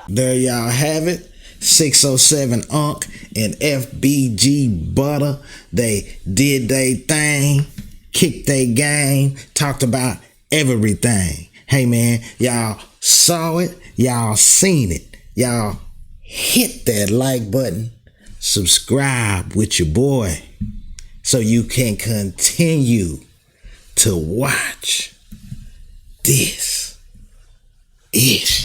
There y'all have it. 607 Unc and FBG Butta. They did their thing, kicked their game, talked about everything. Hey man, y'all saw it, y'all seen it. Y'all hit that like button, subscribe with your boy so you can continue to watch this ish.